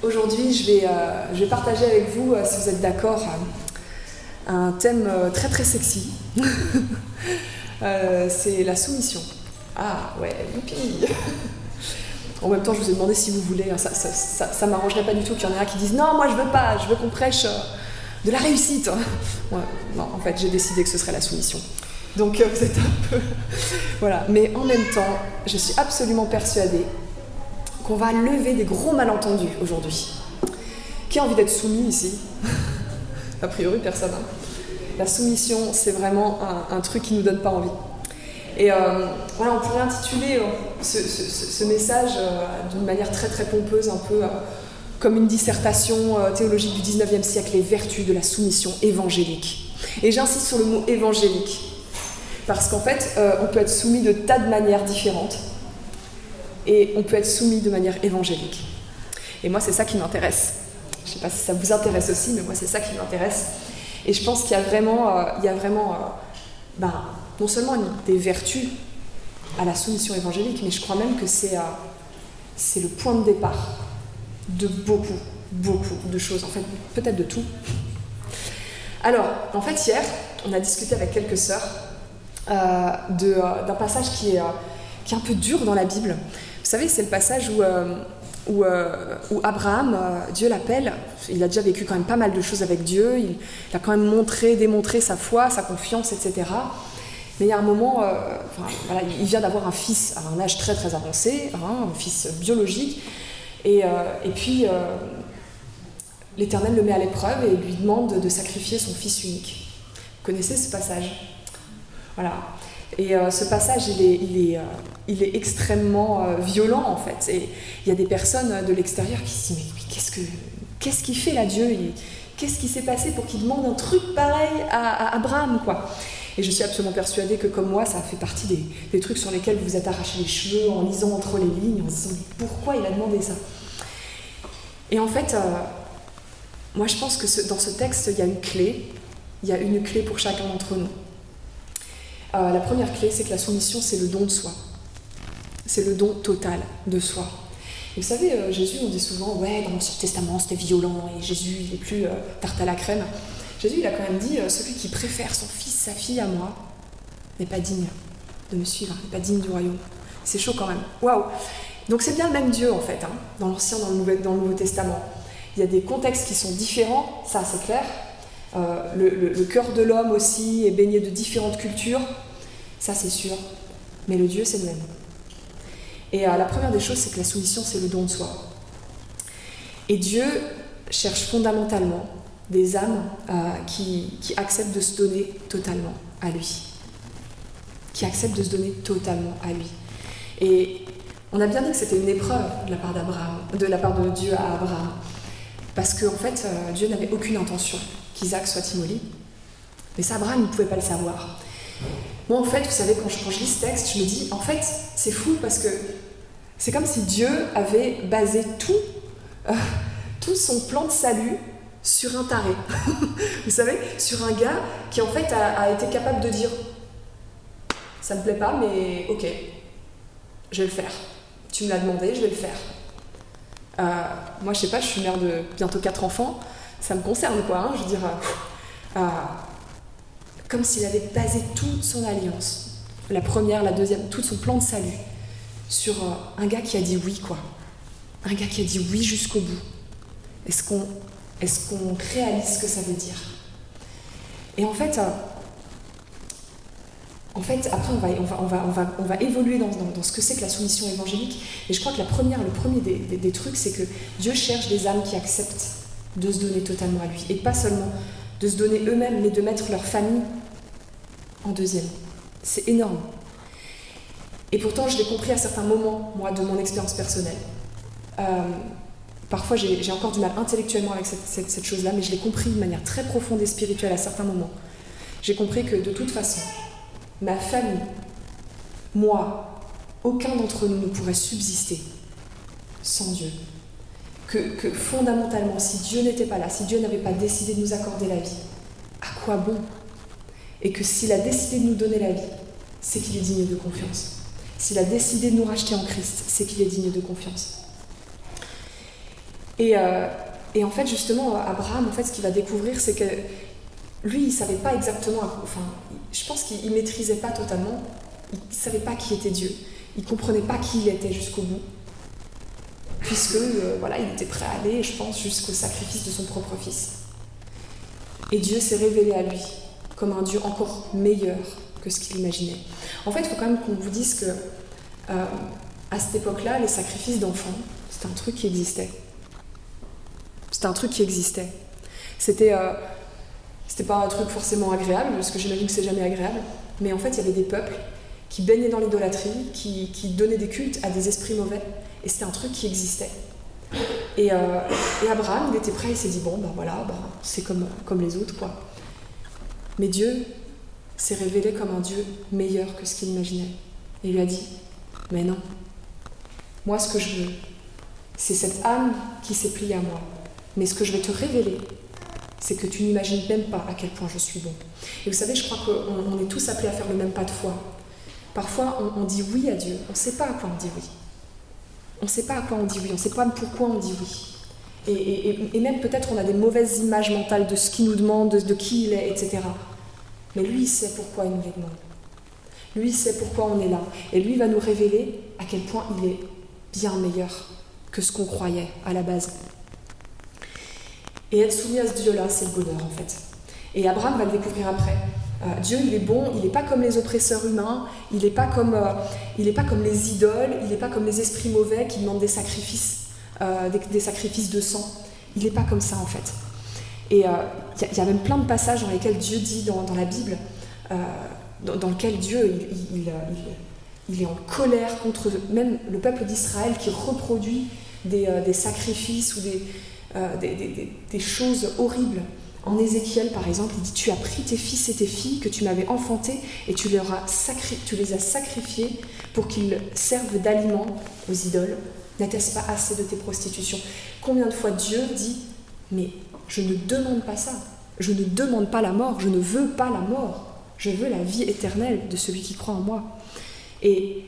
Aujourd'hui, je vais partager avec vous, si vous êtes d'accord, un thème très très sexy. C'est la soumission. Ah ouais, youpi. En même temps, je vous ai demandé si vous voulez. Ça m'arrangerait pas du tout qu'il y en ait un qui dise non, moi je veux pas, je veux qu'on prêche de la réussite. Ouais, non, en fait, j'ai décidé que ce serait la soumission. Donc vous êtes un peu... Voilà. Mais en même temps, je suis absolument persuadée qu'on va lever des gros malentendus aujourd'hui. Qui a envie d'être soumis ici? A priori, personne. Hein. La soumission, c'est vraiment un truc qui ne nous donne pas envie. Et voilà, on pourrait intituler ce message d'une manière très très pompeuse, un peu comme une dissertation théologique du 19e siècle, les vertus de la soumission évangélique. Et j'insiste sur le mot évangélique, parce qu'en fait, on peut être soumis de tas de manières différentes, et on peut être soumis de manière évangélique. Et moi, c'est ça qui m'intéresse. Je ne sais pas si ça vous intéresse aussi, mais moi, c'est ça qui m'intéresse. Et je pense qu'il y a vraiment, non seulement des vertus à la soumission évangélique, mais je crois même que c'est le point de départ de beaucoup de choses, en fait, peut-être de tout. Alors, en fait, hier, on a discuté avec quelques sœurs d'un passage qui est un peu dur dans la Bible. Vous savez, c'est le passage où Abraham, Dieu l'appelle. Il a déjà vécu quand même pas mal de choses avec Dieu. Il a quand même démontré sa foi, sa confiance, etc. Mais il y a un moment, il vient d'avoir un fils à un âge très très avancé, un fils biologique. Et puis, l'Éternel le met à l'épreuve et lui demande de sacrifier son fils unique. Vous connaissez ce passage? Voilà. Et ce passage, il est extrêmement violent, en fait. Et il y a des personnes de l'extérieur qui se disent « Mais qu'est-ce qu'il fait là, Dieu? Qu'est-ce qui s'est passé pour qu'il demande un truc pareil à Abraham, quoi ?» Et je suis absolument persuadée que, comme moi, ça fait partie des trucs sur lesquels vous vous êtes arraché les cheveux en lisant entre les lignes, en se disant « Mais pourquoi il a demandé ça ?» Et en fait, moi, je pense que dans ce texte, il y a une clé. Il y a une clé pour chacun d'entre nous. La première clé, c'est que la soumission, c'est le don de soi. C'est le don total de soi. Et vous savez, Jésus, on dit souvent, ouais, dans l'Ancien Testament, c'était violent, et Jésus, il n'est plus tarte à la crème. Jésus, il a quand même dit, celui qui préfère son fils, sa fille à moi, n'est pas digne de me suivre, n'est pas digne du royaume. C'est chaud quand même. Waouh! Donc c'est bien le même Dieu, en fait, hein, dans l'Ancien, dans le Nouveau Testament. Il y a des contextes qui sont différents, ça, c'est clair. Le cœur de l'homme aussi est baigné de différentes cultures, ça c'est sûr, mais le Dieu c'est le même. Et la première des choses, c'est que la soumission, c'est le don de soi. Et Dieu cherche fondamentalement des âmes qui acceptent de se donner totalement à lui. Qui acceptent de se donner totalement à lui. Et on a bien dit que c'était une épreuve de la part de Dieu à Abraham. Parce qu'en fait, Dieu n'avait aucune intention qu'Isaac soit immolé. Mais ça, Abraham ne pouvait pas le savoir. Moi, en fait, vous savez, quand je lis ce texte, je me dis, en fait, c'est fou parce que c'est comme si Dieu avait basé tout son plan de salut sur un taré. Vous savez, sur un gars qui, en fait, a été capable de dire « Ça me plaît pas, mais ok, je vais le faire. Tu me l'as demandé, je vais le faire. » Moi, je sais pas, je suis mère de bientôt 4 enfants, ça me concerne, quoi. Hein, je veux dire, comme s'il avait basé toute son alliance, la première, la deuxième, tout son plan de salut, sur un gars qui a dit oui, quoi. Un gars qui a dit oui jusqu'au bout. Est-ce qu'on réalise ce que ça veut dire? Et en fait, après, on va évoluer dans ce que c'est que la soumission évangélique. Et je crois que le premier des trucs, c'est que Dieu cherche des âmes qui acceptent de se donner totalement à lui. Et pas seulement de se donner eux-mêmes, mais de mettre leur famille en deuxième. C'est énorme. Et pourtant, je l'ai compris à certains moments, moi, de mon expérience personnelle. Parfois, j'ai encore du mal intellectuellement avec cette chose-là, mais je l'ai compris de manière très profonde et spirituelle à certains moments. J'ai compris que de toute façon, ma famille, moi, aucun d'entre nous ne pourrait subsister sans Dieu. Que fondamentalement, si Dieu n'était pas là, si Dieu n'avait pas décidé de nous accorder la vie, à quoi bon? Et que s'il a décidé de nous donner la vie, c'est qu'il est digne de confiance. S'il a décidé de nous racheter en Christ, c'est qu'il est digne de confiance. Et en fait, justement, Abraham, en fait, ce qu'il va découvrir, c'est que lui, il savait pas exactement, enfin, je pense qu'il maîtrisait pas totalement, il savait pas qui était Dieu, il comprenait pas qui il était jusqu'au bout, puisque, voilà, il était prêt à aller, je pense, jusqu'au sacrifice de son propre fils. Et Dieu s'est révélé à lui comme un Dieu encore meilleur que ce qu'il imaginait. En fait, il faut quand même qu'on vous dise que, à cette époque-là, les sacrifices d'enfants, c'était un truc qui existait. C'était un truc qui existait. C'était pas un truc forcément agréable, parce que j'imagine que c'est jamais agréable, mais en fait, il y avait des peuples qui baignaient dans l'idolâtrie, qui donnaient des cultes à des esprits mauvais, et c'était un truc qui existait. Et Abraham, il était prêt, il s'est dit, bon, ben voilà, c'est comme les autres, quoi. Mais Dieu s'est révélé comme un Dieu meilleur que ce qu'il imaginait. Et il lui a dit, mais non, moi ce que je veux, c'est cette âme qui s'est pliée à moi. Mais ce que je vais te révéler, c'est que tu n'imagines même pas à quel point je suis bon. Et vous savez, je crois qu'on est tous appelés à faire le même pas de foi. Parfois, on dit oui à Dieu, on ne sait pas à quoi on dit oui. On ne sait pas à quoi on dit oui, on ne sait pas pourquoi on dit oui. Et même peut-être on a des mauvaises images mentales de ce qu'il nous demande, de qui il est, etc. Mais lui, il sait pourquoi il nous les demande. Lui, il sait pourquoi on est là. Et lui va nous révéler à quel point il est bien meilleur que ce qu'on croyait à la base. Et être soumis à ce Dieu-là, c'est le bonheur en fait. Et Abraham va le découvrir après. Dieu, il est bon, il n'est pas comme les oppresseurs humains, il n'est pas comme les idoles, il n'est pas comme les esprits mauvais qui demandent des sacrifices de sang. Il n'est pas comme ça en fait. Et il y a même plein de passages dans lesquels Dieu dit dans la Bible, dans lequel Dieu il est en colère contre même le peuple d'Israël qui reproduit des sacrifices ou des choses horribles. En Ézéchiel, par exemple, il dit « Tu as pris tes fils et tes filles que tu m'avais enfantés et tu les as sacrifiés pour qu'ils servent d'aliment aux idoles. N'était-ce pas assez de tes prostitutions ?» Combien de fois Dieu dit « Mais je ne demande pas ça. Je ne demande pas la mort. Je ne veux pas la mort. Je veux la vie éternelle de celui qui croit en moi. » Et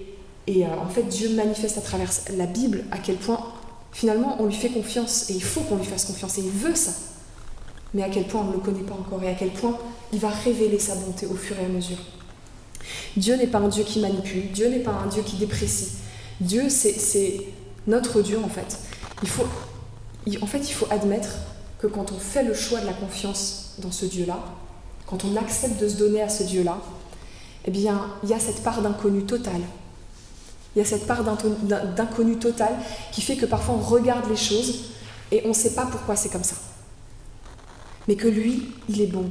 en fait, Dieu manifeste à travers la Bible à quel point, finalement, on lui fait confiance. Et il faut qu'on lui fasse confiance. Et il veut ça. Mais à quel point on ne le connaît pas encore. Et à quel point il va révéler sa bonté au fur et à mesure. Dieu n'est pas un Dieu qui manipule. Dieu n'est pas un Dieu qui déprécie. Dieu, c'est notre Dieu, en fait. Il faut admettre que quand on fait le choix de la confiance dans ce Dieu-là, quand on accepte de se donner à ce Dieu-là, eh bien, il y a cette part d'inconnu total. Il y a cette part d'inconnu total qui fait que parfois on regarde les choses et on ne sait pas pourquoi c'est comme ça. Mais que lui, il est bon,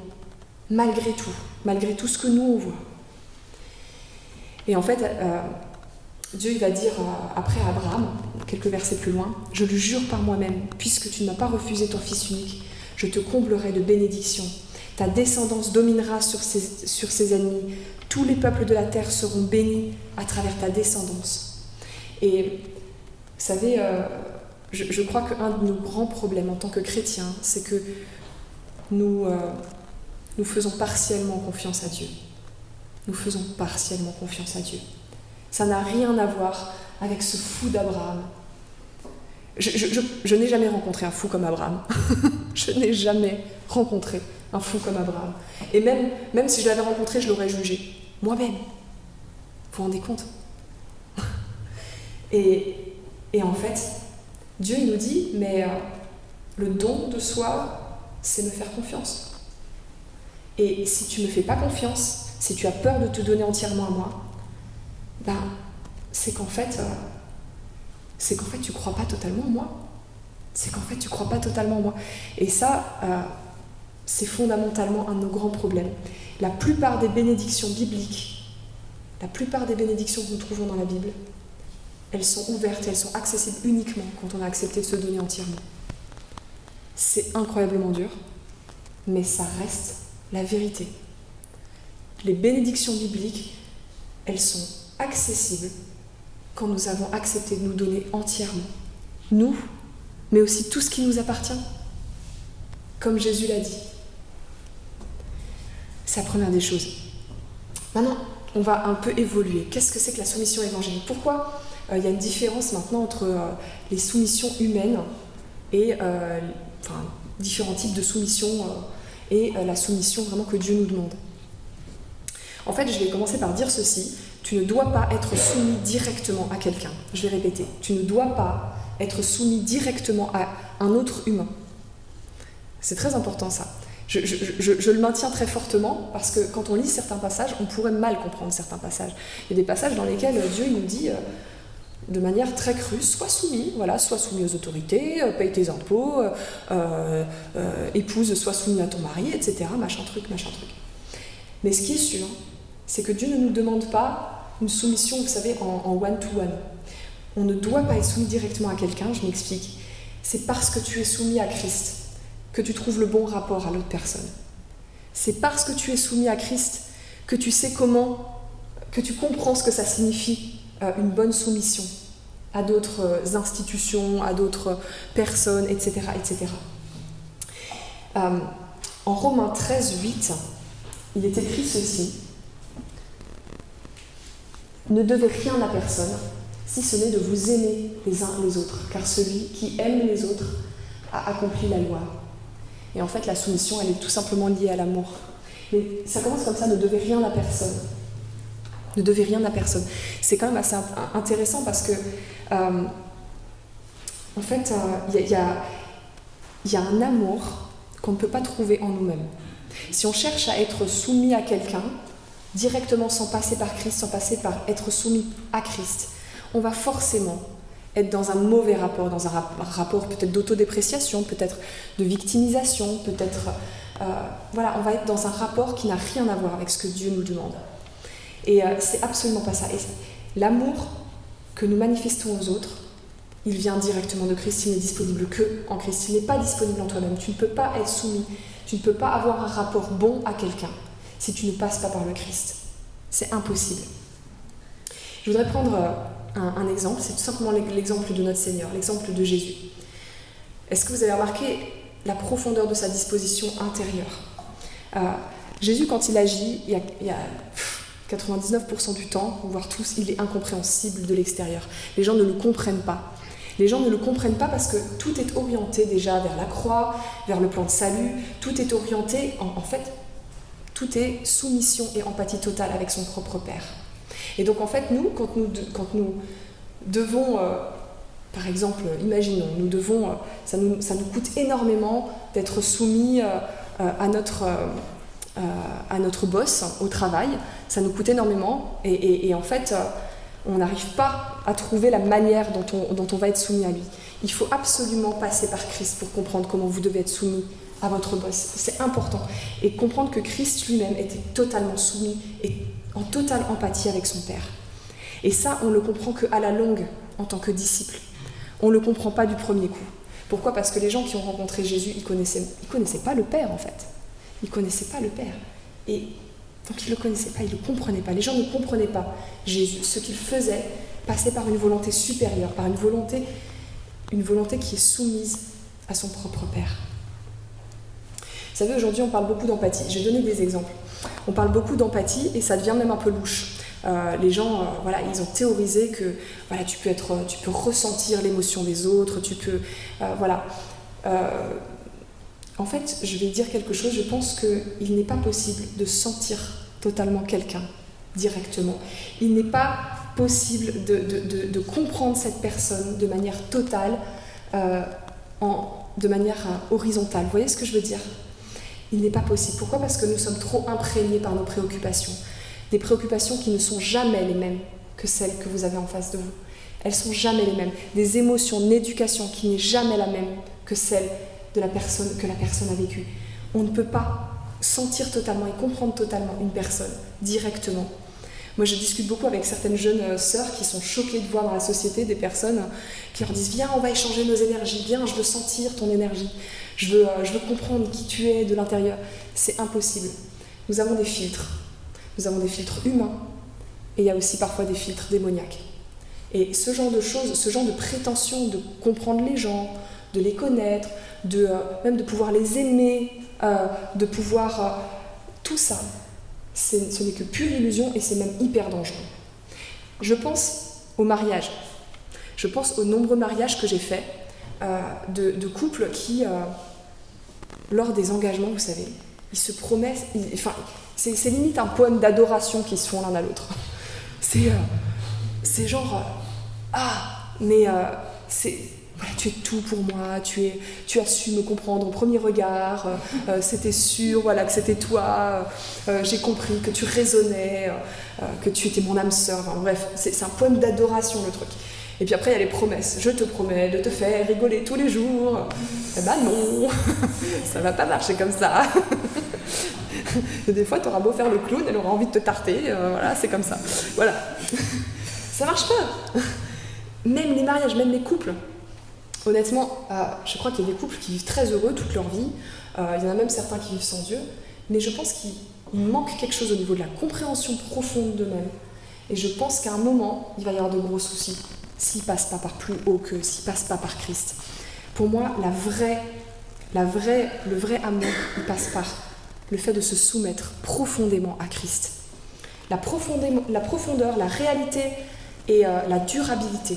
malgré tout ce que nous on voit. Et en fait, Dieu il va dire après à Abraham, quelques versets plus loin, « Je le jure par moi-même, puisque tu ne m'as pas refusé ton fils unique, je te comblerai de bénédictions. Ta descendance dominera sur ses ennemis. Tous les peuples de la terre seront bénis à travers ta descendance. » Et vous savez, je crois qu'un de nos grands problèmes en tant que chrétiens, c'est que nous faisons partiellement confiance à Dieu. Nous faisons partiellement confiance à Dieu. Ça n'a rien à voir avec ce fou d'Abraham. Je n'ai jamais rencontré un fou comme Abraham. Je n'ai jamais rencontré un fou comme Abraham. Et même si je l'avais rencontré, je l'aurais jugé. Moi-même. Vous vous rendez compte ? Et en fait, Dieu il nous dit, mais le don de soi, c'est me faire confiance. Et si tu ne me fais pas confiance, si tu as peur de te donner entièrement à moi, c'est qu'en fait, tu ne crois pas totalement en moi. C'est qu'en fait, tu ne crois pas totalement en moi. Et ça, c'est fondamentalement un de nos grands problèmes. La plupart des bénédictions bibliques, la plupart des bénédictions que nous trouvons dans la Bible, elles sont ouvertes, elles sont accessibles uniquement quand on a accepté de se donner entièrement. C'est incroyablement dur, mais ça reste la vérité. Les bénédictions bibliques, elles sont accessibles quand nous avons accepté de nous donner entièrement. Nous, mais aussi tout ce qui nous appartient, comme Jésus l'a dit. C'est la première des choses. Maintenant, on va un peu évoluer. Qu'est-ce que c'est que la soumission évangélique ? Pourquoi il y a une différence maintenant entre les soumissions humaines et différents types de soumission et la soumission vraiment que Dieu nous demande. En fait, je vais commencer par dire ceci. Tu ne dois pas être soumis directement à quelqu'un. Je vais répéter. Tu ne dois pas être soumis directement à un autre humain. C'est très important ça. Je le maintiens très fortement parce que quand on lit certains passages, on pourrait mal comprendre certains passages. Il y a des passages dans lesquels Dieu il nous dit de manière très crue, sois soumis aux autorités, paye tes impôts, épouse, sois soumis à ton mari, etc. Machin truc. Mais ce qui est sûr, c'est que Dieu ne nous demande pas une soumission, vous savez, en one-to-one. On ne doit pas être soumis directement à quelqu'un, je m'explique. C'est parce que tu es soumis à Christ que tu trouves le bon rapport à l'autre personne. C'est parce que tu es soumis à Christ que tu sais que tu comprends ce que ça signifie, une bonne soumission à d'autres institutions, à d'autres personnes, etc. En Romains 13, 8, il est écrit ceci. Ne devez rien à personne, si ce n'est de vous aimer les uns les autres, car celui qui aime les autres a accompli la loi. Et en fait, la soumission, elle est tout simplement liée à l'amour. Mais ça commence comme ça, ne devez rien à personne. Ne devez rien à personne. C'est quand même assez intéressant parce que, en fait, il y a un amour qu'on ne peut pas trouver en nous-mêmes. Si on cherche à être soumis à quelqu'un, directement sans passer par Christ, sans passer par être soumis à Christ, on va forcément être dans un mauvais rapport, dans un rapport peut-être d'autodépréciation, peut-être de victimisation, peut-être... on va être dans un rapport qui n'a rien à voir avec ce que Dieu nous demande. Et c'est absolument pas ça. Et l'amour que nous manifestons aux autres, il vient directement de Christ, il n'est disponible que en Christ. Il n'est pas disponible en toi-même. Tu ne peux pas être soumis, tu ne peux pas avoir un rapport bon à quelqu'un si tu ne passes pas par le Christ. C'est impossible. Je voudrais prendre un exemple, c'est tout simplement l'exemple de notre Seigneur, l'exemple de Jésus. Est-ce que vous avez remarqué la profondeur de sa disposition intérieure? Jésus, quand il agit, il y a 99% du temps, voire tous, il est incompréhensible de l'extérieur. Les gens ne le comprennent pas. Les gens ne le comprennent pas parce que tout est orienté déjà vers la croix, vers le plan de salut. Tout est orienté, en fait, tout est soumission et empathie totale avec son propre Père. Et donc en fait, nous, quand nous devons, par exemple, imaginons, ça nous coûte énormément d'être soumis à notre boss au travail, ça nous coûte énormément et en fait, on n'arrive pas à trouver la manière dont on va être soumis à lui. Il faut absolument passer par Christ pour comprendre comment vous devez être soumis à votre boss. C'est important. Et comprendre que Christ lui-même était totalement soumis et en totale empathie avec son Père. Et ça, on ne le comprend qu'à la longue, en tant que disciple. On ne le comprend pas du premier coup. Pourquoi ? Parce que les gens qui ont rencontré Jésus, ils connaissaient pas le Père, en fait. Ils ne connaissaient pas le Père. Et donc, ils ne le connaissaient pas, ils ne le comprenaient pas. Les gens ne comprenaient pas Jésus. Ce qu'il faisait passait par une volonté supérieure, par une volonté qui est soumise à son propre Père. Vous savez, aujourd'hui, on parle beaucoup d'empathie. Je vais donner des exemples. On parle beaucoup d'empathie et ça devient même un peu louche. Les gens, ils ont théorisé que tu peux ressentir l'émotion des autres, tu peux... En fait, je vais dire quelque chose, je pense qu'il n'est pas possible de sentir totalement quelqu'un directement. Il n'est pas possible de comprendre cette personne de manière totale, de manière horizontale. Vous voyez ce que je veux dire ? Il n'est pas possible. Pourquoi ? Parce que nous sommes trop imprégnés par nos préoccupations. Des préoccupations qui ne sont jamais les mêmes que celles que vous avez en face de vous. Elles ne sont jamais les mêmes. Des émotions, une éducation qui n'est jamais la même que celle que la personne a vécue. On ne peut pas sentir totalement et comprendre totalement une personne directement. Moi, je discute beaucoup avec certaines jeunes sœurs qui sont choquées de voir dans la société des personnes qui leur disent « Viens, on va échanger nos énergies. Viens, je veux sentir ton énergie. Je veux comprendre qui tu es de l'intérieur. » C'est impossible. Nous avons des filtres. Nous avons des filtres humains et il y a aussi parfois des filtres démoniaques. Et ce genre de choses, ce genre de prétention de comprendre les gens, de les connaître, même de pouvoir les aimer, de pouvoir... tout ça, ce n'est que pure illusion et c'est même hyper dangereux. Je pense au mariage. Je pense aux nombreux mariages que j'ai faits de couples qui, lors des engagements, vous savez, ils se promettent, c'est limite un poème d'adoration qu'ils se font l'un à l'autre. C'est genre, voilà, tu es tout pour moi, tu as su me comprendre au premier regard, c'était sûr, voilà, que c'était toi, j'ai compris que tu résonnais, que tu étais mon âme sœur, enfin, bref, c'est un poème d'adoration le truc. Et puis après il y a les promesses, je te promets de te faire rigoler tous les jours. Eh ben non, ça va pas marcher comme ça. Et des fois tu auras beau faire le clown, elle aura envie de te tarter, voilà, c'est comme ça. Voilà, ça marche pas. Même les mariages, même les couples. Honnêtement, je crois qu'il y a des couples qui vivent très heureux toute leur vie. Il y en a même certains qui vivent sans Dieu. Mais je pense qu'il manque quelque chose au niveau de la compréhension profonde d'eux-mêmes. Et je pense qu'à un moment, il va y avoir de gros soucis s'ils ne passent pas par plus haut qu'eux, s'ils ne passent pas par Christ. Pour moi, le vrai amour, il passe par le fait de se soumettre profondément à Christ. La profondeur, la réalité et la durabilité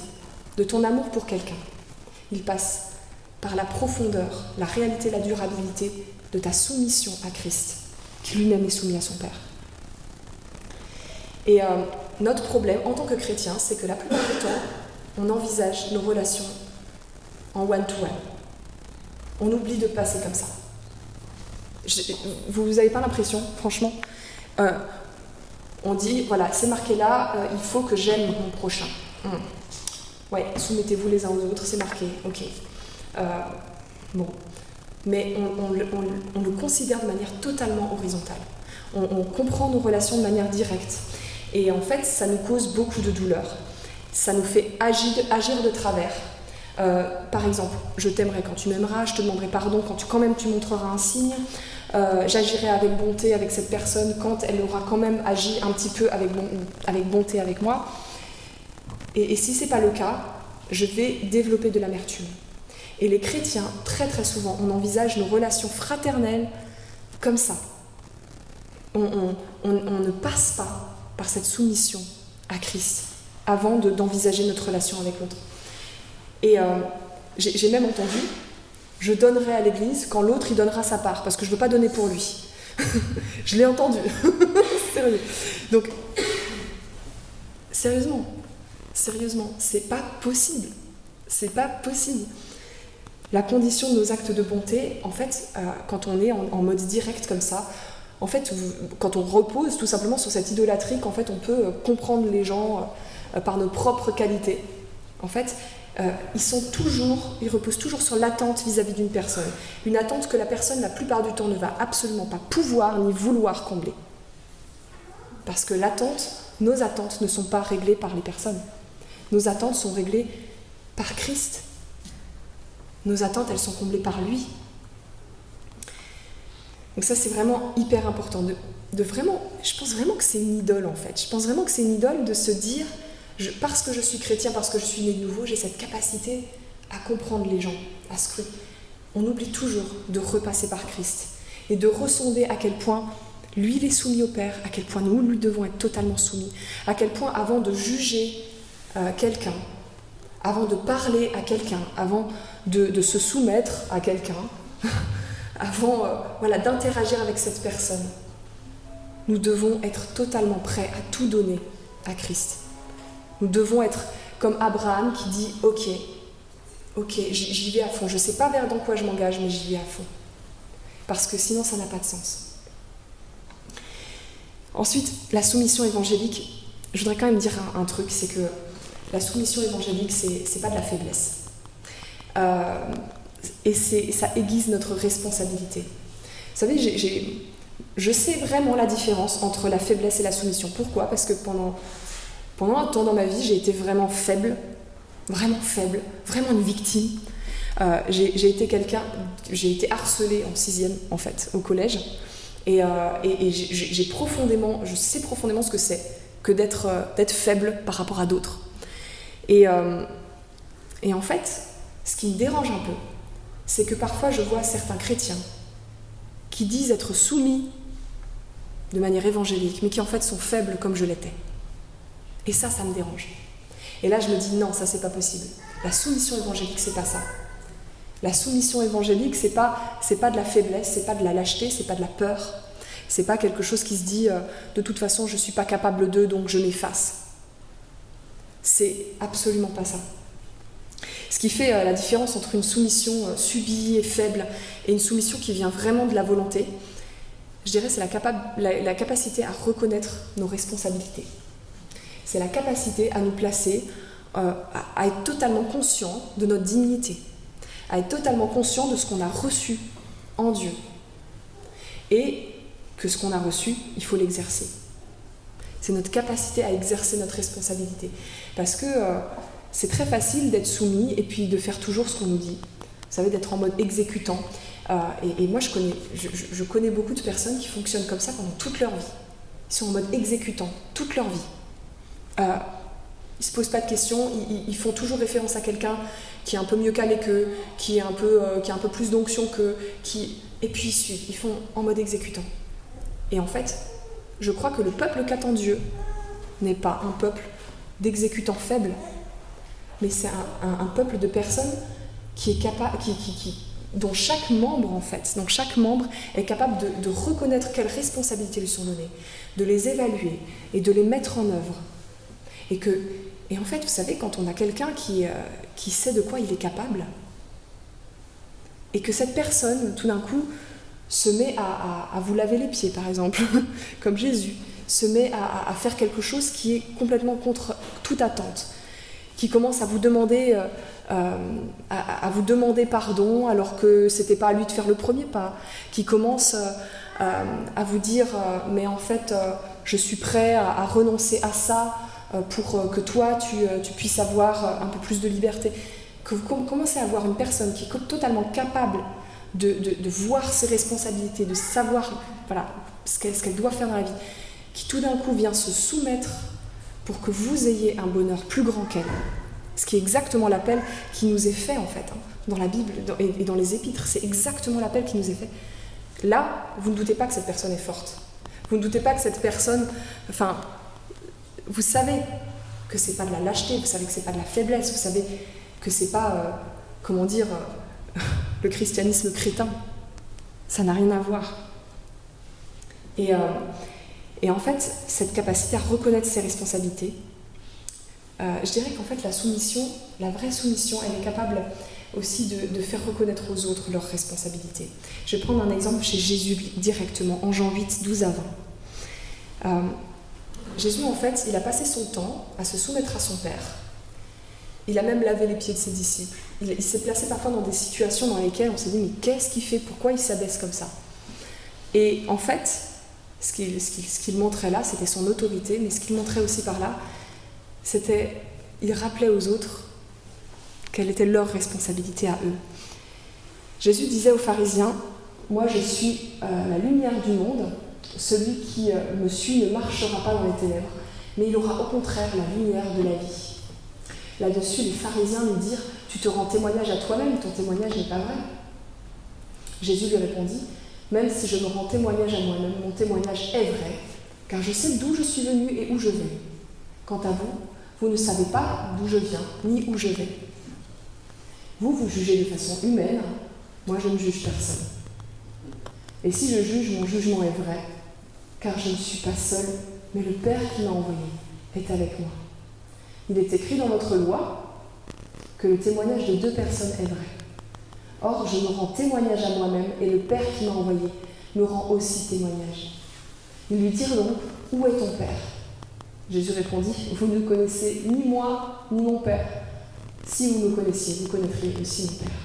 de ton amour pour quelqu'un. Il passe par la profondeur, la réalité, la durabilité de ta soumission à Christ, qui lui-même est soumis à son Père. Et notre problème, en tant que chrétien, c'est que la plupart du temps, on envisage nos relations en one-to-one. On oublie de passer comme ça. Vous n'avez pas l'impression, franchement, on dit, voilà, c'est marqué là, il faut que j'aime mon prochain. Ouais, soumettez-vous les uns aux autres, c'est marqué, ok. Bon. Mais on le considère de manière totalement horizontale. On comprend nos relations de manière directe. Et en fait, ça nous cause beaucoup de douleur. Ça nous fait agir de travers. Par exemple, je t'aimerai quand tu m'aimeras, je te demanderai pardon quand même tu montreras un signe. J'agirai avec bonté avec cette personne quand elle aura quand même agi un petit peu avec bonté avec moi. Et si ce n'est pas le cas, je vais développer de l'amertume. Et les chrétiens, très très souvent, on envisage nos relations fraternelles comme ça. On ne passe pas par cette soumission à Christ avant d'envisager notre relation avec l'autre. Et j'ai même entendu, je donnerai à l'église quand l'autre il donnera sa part, parce que je ne veux pas donner pour lui. Je l'ai entendu. Sérieux. Donc, sérieusement, c'est pas possible. C'est pas possible. La condition de nos actes de bonté, en fait, quand on est en mode direct comme ça, en fait, quand on repose tout simplement sur cette idolâtrie qu'en fait on peut comprendre les gens par nos propres qualités. En fait, ils reposent toujours sur l'attente vis-à-vis d'une personne. Une attente que la personne, la plupart du temps, ne va absolument pas pouvoir ni vouloir combler. Parce que nos attentes ne sont pas réglées par les personnes. Nos attentes sont réglées par Christ. Nos attentes, elles sont comblées par lui. Donc ça, c'est vraiment hyper important. De vraiment, je pense vraiment que c'est une idole, en fait. Je pense vraiment que c'est une idole de se dire, parce que je suis chrétien, parce que je suis né de nouveau, j'ai cette capacité à comprendre les gens, à scruter. On oublie toujours de repasser par Christ et de ressonder à quel point lui, il est soumis au Père, à quel point nous, lui devons être totalement soumis, à quel point avant de juger quelqu'un, avant de parler à quelqu'un, avant de se soumettre à quelqu'un, avant d'interagir avec cette personne, nous devons être totalement prêts à tout donner à Christ. Nous devons être comme Abraham qui dit « Ok, j'y vais à fond. Je ne sais pas dans quoi je m'engage, mais j'y vais à fond. » Parce que sinon, ça n'a pas de sens. Ensuite, la soumission évangélique, je voudrais quand même dire un truc, c'est que la soumission évangélique, c'est pas de la faiblesse. Et ça aiguise notre responsabilité. Vous savez, je sais vraiment la différence entre la faiblesse et la soumission. Pourquoi ? Parce que pendant un temps dans ma vie, j'ai été vraiment faible, vraiment une victime. J'ai été harcelée en 6e, en fait, au collège. Et je sais profondément ce que c'est que d'être faible par rapport à d'autres. Et en fait, ce qui me dérange un peu, c'est que parfois je vois certains chrétiens qui disent être soumis de manière évangélique, mais qui en fait sont faibles comme je l'étais. Et ça me dérange. Et là je me dis non, ça c'est pas possible. La soumission évangélique, c'est pas ça. La soumission évangélique, c'est pas de la faiblesse, c'est pas de la lâcheté, c'est pas de la peur. C'est pas quelque chose qui se dit de toute façon je suis pas capable de, donc je m'efface. C'est absolument pas ça. Ce qui fait la différence entre une soumission subie et faible et une soumission qui vient vraiment de la volonté, je dirais c'est la capacité à reconnaître nos responsabilités. C'est la capacité à nous placer, à être totalement conscient de notre dignité, à être totalement conscient de ce qu'on a reçu en Dieu. Et que ce qu'on a reçu, il faut l'exercer. C'est notre capacité à exercer notre responsabilité. Parce que c'est très facile d'être soumis et puis de faire toujours ce qu'on nous dit. Vous savez, d'être en mode exécutant. Et moi, je connais beaucoup de personnes qui fonctionnent comme ça pendant toute leur vie. Ils sont en mode exécutant toute leur vie. Ils ne se posent pas de questions, ils font toujours référence à quelqu'un qui est un peu mieux calé qu'eux, qui a un peu plus d'onction qu'eux, et puis ils suivent, ils font en mode exécutant. Et en fait, je crois que le peuple qu'attend Dieu n'est pas un peuple d'exécutants faibles, mais c'est un peuple de personnes qui est capable, dont chaque membre est capable de reconnaître quelles responsabilités lui sont données, de les évaluer et de les mettre en œuvre. Et en fait, vous savez, quand on a quelqu'un qui sait de quoi il est capable, et que cette personne, tout d'un coup, se met à vous laver les pieds, par exemple, comme Jésus, se met à faire quelque chose qui est complètement contre toute attente, qui commence à vous demander, pardon alors que c'était pas à lui de faire le premier pas, qui commence à vous dire mais en fait je suis prêt à renoncer à ça pour que toi tu puisses avoir un peu plus de liberté, que vous commencez à avoir une personne qui est totalement capable de voir ses responsabilités, de savoir ce qu'elle doit faire dans la vie, qui tout d'un coup vient se soumettre pour que vous ayez un bonheur plus grand qu'elle. Ce qui est exactement l'appel qui nous est fait en fait, dans la Bible et dans les épîtres, c'est exactement l'appel qui nous est fait. Là, vous ne doutez pas que cette personne est forte. Vous ne doutez pas que cette personne, vous savez que c'est pas de la lâcheté, vous savez que c'est pas de la faiblesse, vous savez que c'est pas, le christianisme crétin. Ça n'a rien à voir. Et en fait, cette capacité à reconnaître ses responsabilités, je dirais qu'en fait la soumission, la vraie soumission, elle est capable aussi de faire reconnaître aux autres leurs responsabilités. Je vais prendre un exemple chez Jésus directement, en Jean 8, 12 à 20. Jésus, en fait, il a passé son temps à se soumettre à son Père. Il a même lavé les pieds de ses disciples. Il s'est placé parfois dans des situations dans lesquelles on s'est dit, mais qu'est-ce qu'il fait? Pourquoi il s'abaisse comme ça? Et en fait, ce qu'il montrait là, c'était son autorité, mais ce qu'il montrait aussi par là, c'était, il rappelait aux autres quelle était leur responsabilité à eux. Jésus disait aux pharisiens, moi je suis la lumière du monde, celui qui me suit ne marchera pas dans les ténèbres, mais il aura au contraire la lumière de la vie. Là-dessus, les pharisiens lui dirent, tu te rends témoignage à toi-même, ton témoignage n'est pas vrai. Jésus lui répondit, même si je me rends témoignage à moi-même, mon témoignage est vrai, car je sais d'où je suis venu et où je vais. Quant à vous, vous ne savez pas d'où je viens, ni où je vais. Vous jugez de façon humaine, moi je ne juge personne. Et si je juge, mon jugement est vrai, car je ne suis pas seul, mais le Père qui m'a envoyé est avec moi. Il est écrit dans notre loi que le témoignage de 2 personnes est vrai. Or, je me rends témoignage à moi-même, et le Père qui m'a envoyé me rend aussi témoignage. Ils lui dirent donc, où est ton Père? Jésus répondit, vous ne connaissez ni moi, ni mon Père. Si vous me connaissiez, vous connaîtriez aussi mon Père.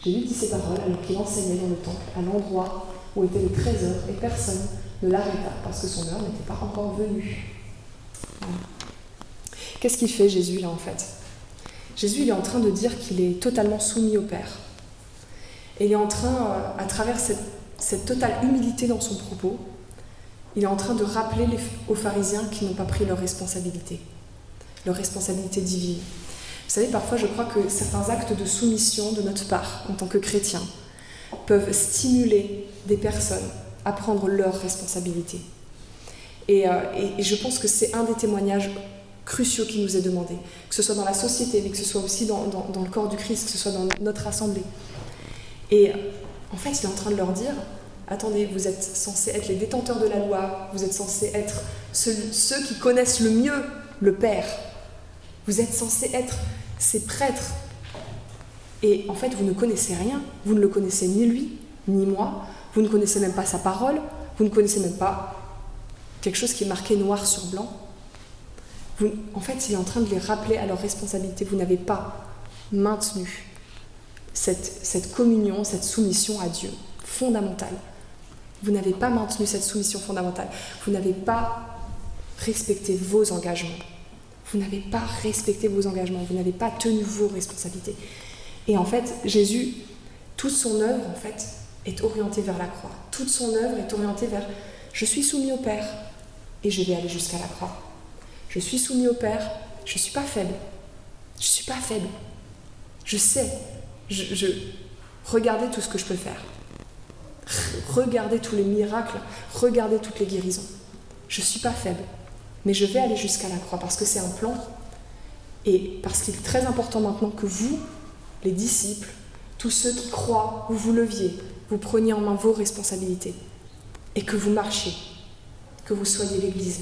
Jésus dit ces paroles alors qu'il enseignait dans le temple, à l'endroit où étaient les trésors, et personne ne l'arrêta parce que son heure n'était pas encore venue. Voilà. Qu'est-ce qu'il fait Jésus là en fait? Jésus il est en train de dire qu'il est totalement soumis au Père. Et il est en train, à travers cette totale humilité dans son propos, il est en train de rappeler aux pharisiens qui n'ont pas pris leur responsabilité divine. Vous savez, parfois je crois que certains actes de soumission de notre part, en tant que chrétiens, peuvent stimuler des personnes à prendre leurs responsabilités. Et je pense que c'est un des témoignages cruciaux qui nous est demandé, que ce soit dans la société, mais que ce soit aussi dans le corps du Christ, que ce soit dans notre assemblée. Et en fait, il est en train de leur dire, attendez, vous êtes censés être les détenteurs de la loi, vous êtes censés être ceux qui connaissent le mieux le Père. Vous êtes censés être ses prêtres. Et en fait, vous ne connaissez rien. Vous ne le connaissez ni lui, ni moi. Vous ne connaissez même pas sa parole. Vous ne connaissez même pas quelque chose qui est marqué noir sur blanc. En fait, il est en train de les rappeler à leur responsabilité. Vous n'avez pas maintenu cette communion, cette soumission à Dieu fondamentale. Vous n'avez pas maintenu cette soumission fondamentale. Vous n'avez pas respecté vos engagements. Vous n'avez pas respecté vos engagements. Vous n'avez pas tenu vos responsabilités. Et en fait, Jésus, toute son œuvre, en fait, est orientée vers la croix. Toute son œuvre est orientée vers « Je suis soumis au Père et je vais aller jusqu'à la croix. Je suis soumis au Père, je ne suis pas faible. Je ne suis pas faible. Je sais. Regardez tout ce que je peux faire. Regardez tous les miracles. Regardez toutes les guérisons. Je ne suis pas faible. Mais je vais aller jusqu'à la croix parce que c'est un plan et parce qu'il est très important maintenant que vous, les disciples, tous ceux qui croient, vous vous leviez, vous preniez en main vos responsabilités et que vous marchiez, que vous soyez l'Église.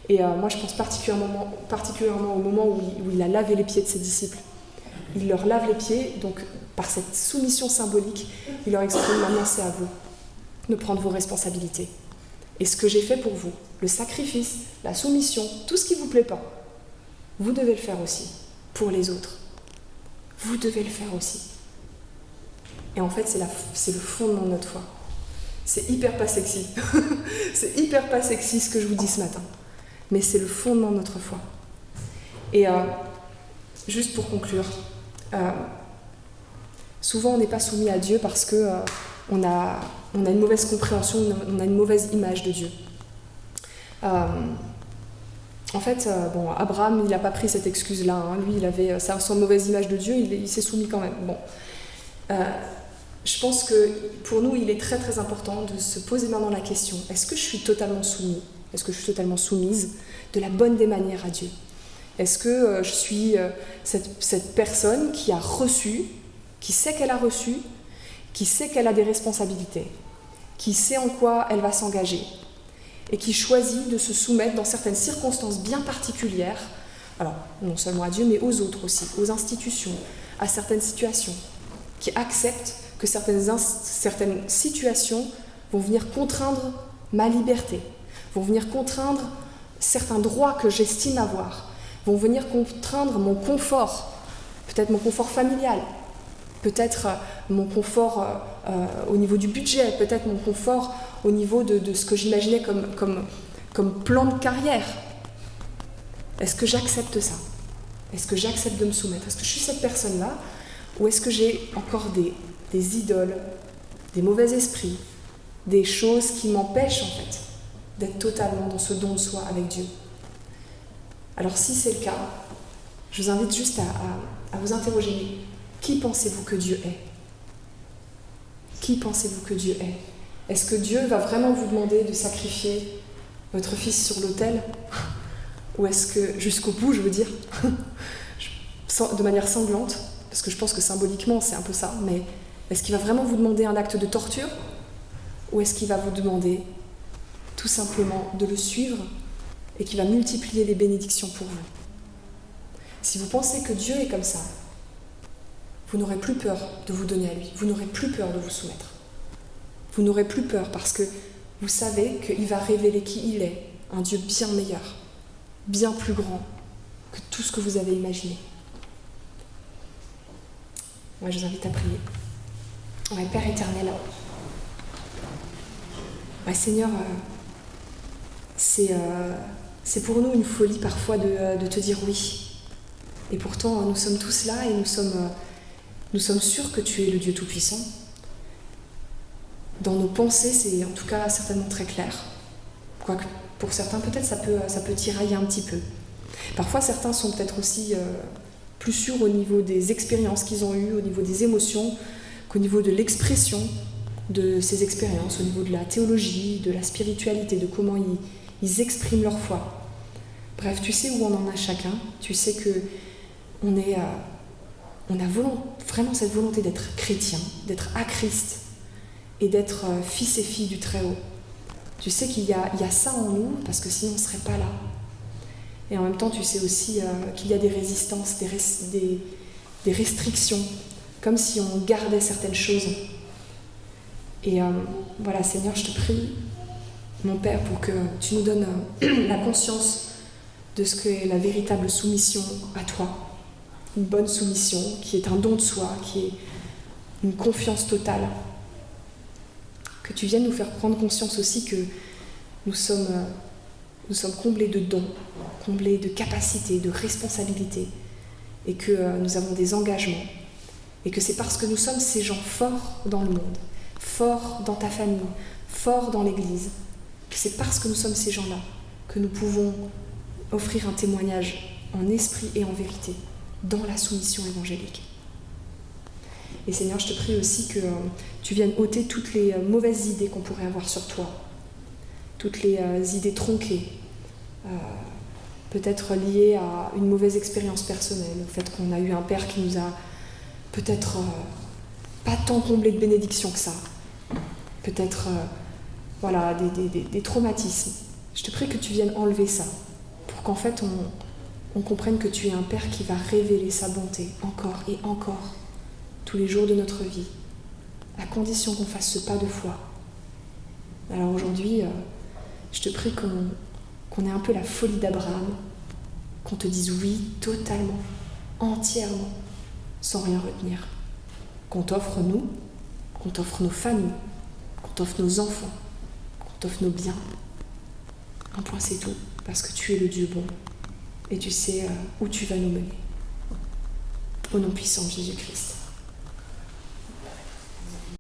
Et moi, je pense particulièrement au moment où il a lavé les pieds de ses disciples. Il leur lave les pieds, donc par cette soumission symbolique, il leur exprime maintenant c'est à vous de prendre vos responsabilités. Et ce que j'ai fait pour vous, le sacrifice, la soumission, tout ce qui ne vous plaît pas, vous devez le faire aussi pour les autres. Vous devez le faire aussi. Et en fait, c'est le fondement de notre foi. C'est hyper pas sexy. C'est hyper pas sexy ce que je vous dis ce matin. Mais c'est le fondement de notre foi. Et juste pour conclure, souvent on n'est pas soumis à Dieu parce que on a une mauvaise compréhension, on a une mauvaise image de Dieu. En fait, Abraham, il n'a pas pris cette excuse-là. Hein. Lui, il avait son mauvaise image de Dieu, il s'est soumis quand même. Bon. Je pense que pour nous, il est très très important de se poser maintenant la question, est-ce que je suis totalement soumis ? Est-ce que je suis totalement soumise de la bonne des manières à Dieu ? Est-ce que je suis cette personne qui a reçu, qui sait qu'elle a reçu, qui sait qu'elle a des responsabilités, qui sait en quoi elle va s'engager et qui choisit de se soumettre dans certaines circonstances bien particulières, alors non seulement à Dieu, mais aux autres aussi, aux institutions, à certaines situations, qui acceptent que certaines situations vont venir contraindre ma liberté, vont venir contraindre certains droits que j'estime avoir, vont venir contraindre mon confort, peut-être mon confort familial, peut-être mon confort au niveau du budget, peut-être mon confort au niveau de ce que j'imaginais comme plan de carrière. Est-ce que j'accepte ça ? Est-ce que j'accepte de me soumettre ? Est-ce que je suis cette personne-là ? Ou est-ce que j'ai encore des idoles, des mauvais esprits, des choses qui m'empêchent en fait d'être totalement dans ce don de soi avec Dieu ? Alors si c'est le cas, je vous invite juste à vous interroger, qui pensez-vous que Dieu est ? Qui pensez-vous que Dieu est ? Est-ce que Dieu va vraiment vous demander de sacrifier votre fils sur l'autel ? Ou est-ce que, jusqu'au bout, je veux dire, de manière sanglante, parce que je pense que symboliquement c'est un peu ça, mais est-ce qu'il va vraiment vous demander un acte de torture ? Ou est-ce qu'il va vous demander tout simplement de le suivre et qu'il va multiplier les bénédictions pour vous ? Si vous pensez que Dieu est comme ça, vous n'aurez plus peur de vous donner à lui, vous n'aurez plus peur de vous soumettre. Vous n'aurez plus peur parce que vous savez qu'il va révéler qui il est, un Dieu bien meilleur, bien plus grand que tout ce que vous avez imaginé. Moi, je vous invite à prier. Ouais, Père éternel, ouais, Seigneur, c'est pour nous une folie parfois de te dire oui. Et pourtant, nous sommes tous là et nous sommes sûrs que tu es le Dieu Tout-Puissant. Dans nos pensées, c'est en tout cas certainement très clair. Quoique pour certains, peut-être ça peut tirailler un petit peu. Parfois, certains sont peut-être aussi plus sûrs au niveau des expériences qu'ils ont eues, au niveau des émotions, qu'au niveau de l'expression de ces expériences, au niveau de la théologie, de la spiritualité, de comment ils expriment leur foi. Bref, tu sais où on en a chacun. Tu sais que on a vraiment cette volonté d'être chrétien, d'être à Christ et d'être fils et filles du Très-Haut. Tu sais qu'il y a ça en nous, parce que sinon on ne serait pas là. Et en même temps, tu sais aussi qu'il y a des résistances, des restrictions, comme si on gardait certaines choses. Et voilà, Seigneur, je te prie, mon Père, pour que tu nous donnes la conscience de ce qu'est la véritable soumission à toi. Une bonne soumission, qui est un don de soi, qui est une confiance totale. Que tu viennes nous faire prendre conscience aussi que nous sommes comblés de dons, comblés de capacités, de responsabilités, et que nous avons des engagements, et que c'est parce que nous sommes ces gens forts dans le monde, forts dans ta famille, forts dans l'Église, que c'est parce que nous sommes ces gens-là que nous pouvons offrir un témoignage en esprit et en vérité dans la soumission évangélique. Et Seigneur, je te prie aussi que tu viennes ôter toutes les mauvaises idées qu'on pourrait avoir sur toi, toutes les idées tronquées, peut-être liées à une mauvaise expérience personnelle, au fait qu'on a eu un père qui nous a peut-être pas tant comblé de bénédictions que ça, peut-être voilà, des traumatismes. Je te prie que tu viennes enlever ça, pour qu'en fait on comprenne que tu es un Père qui va révéler sa bonté encore et encore, tous les jours de notre vie, à condition qu'on fasse ce pas de foi. Alors aujourd'hui, je te prie qu'on ait un peu la folie d'Abraham, qu'on te dise oui totalement, entièrement, sans rien retenir. Qu'on t'offre nous, qu'on t'offre nos familles, qu'on t'offre nos enfants, qu'on t'offre nos biens. Un point c'est tout, parce que tu es le Dieu bon, et tu sais où tu vas nous mener. Au nom puissant de Jésus-Christ.